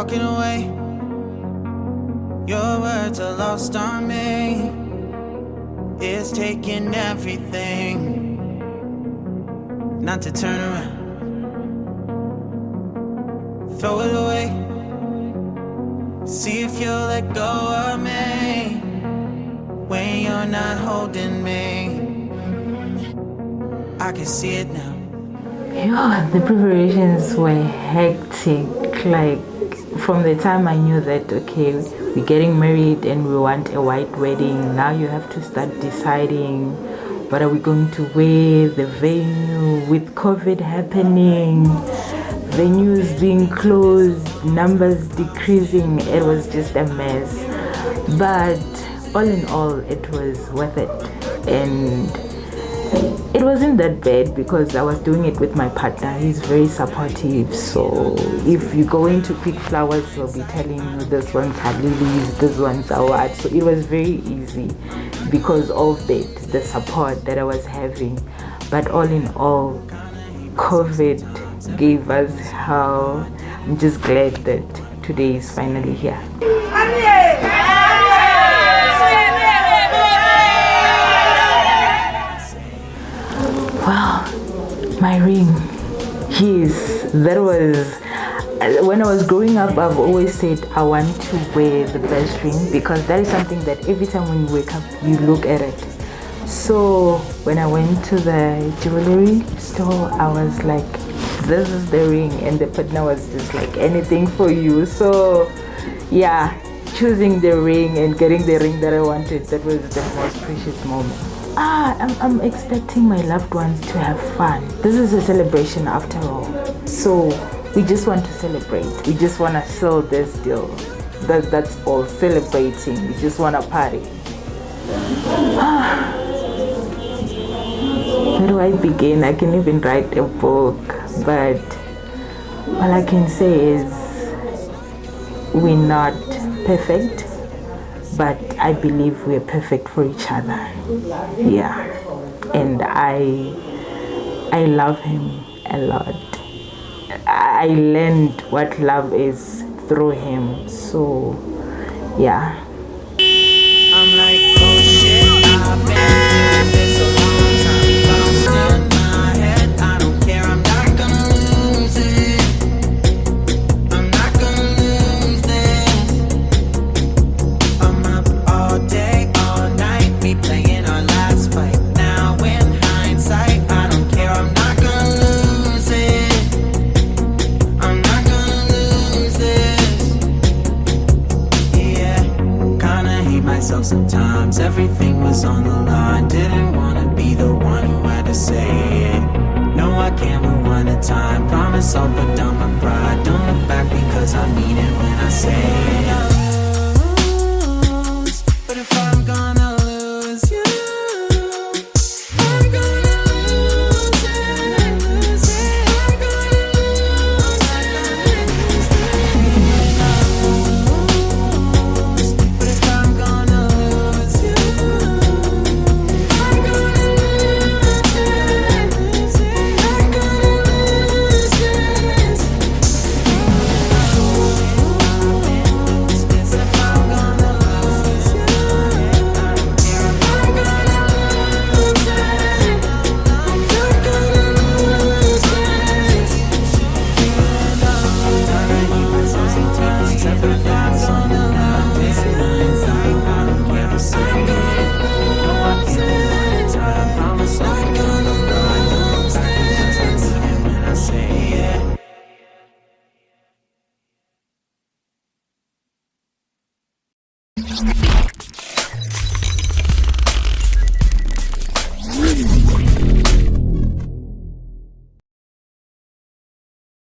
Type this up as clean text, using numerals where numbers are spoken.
walking away. Your words are lost on me. It's taking everything not to turn around. Throw it away. See if you'll let go of me when you're not holding me. I can see it now. The preparations were hectic. Like, from the time I knew that, okay, we're getting married and we want a white wedding, now you have to start deciding what are we going to wear, the venue, with COVID happening, venues being closed, numbers decreasing. It was just a mess. But all in all, it was worth it. And it wasn't that bad because I was doing it with my partner. He's very supportive. So if you're going to pick flowers, he'll be telling you this one's are lilies, this one's are what. So it was very easy because of the support that I was having. But all in all, COVID gave us hell. I'm just glad that today is finally here. Wow, my ring. Yes, that was, when I was growing up, I've always said I want to wear the best ring because that is something that every time when you wake up, you look at it. So when I went to the jewelry store, I was like, this is the ring, and the partner was just like, anything for you. So yeah, choosing the ring and getting the ring that I wanted, that was the most precious moment. I'm expecting my loved ones to have fun. This is a celebration after all. So we just want to celebrate. We just want to sell this deal. That's all, celebrating. We just want to party. Where do I begin? I can even write a book, but all I can say is we're not perfect, but I believe we're perfect for each other. Yeah, and I love him a lot. I learned what love is through him. So yeah. I'm like, oh shit, I've been doing this a long time. Lost in my head, I don't care, I'm not gonna lose it. I'm not gonna lose this. I'm up all day, all night, me playing our last fight. Now in hindsight, I don't care, I'm not gonna lose it. I'm not gonna lose this. Yeah, kinda hate myself sometimes. Everything was on the line. Didn't wanna be the one who had to say it. No, I can't move one at a time. Promise I'll put down my pride. Don't look back because I mean it when I say it. But if I'm gonna lose you, I'm gonna lose it. I'm gonna lose it. But if I'm gonna lose you, I'm gonna lose it. I'm gonna lose this. If I'm gonna lose you, I don't care if I'm gonna lose it. I'm gonna lose this. Trying to keep myself sometimes. Everything's on the line. This is hindsight. I don't care to say it. No, I can't move one time. Promise I'll put down my pride. Don't look back because I mean it when I say it.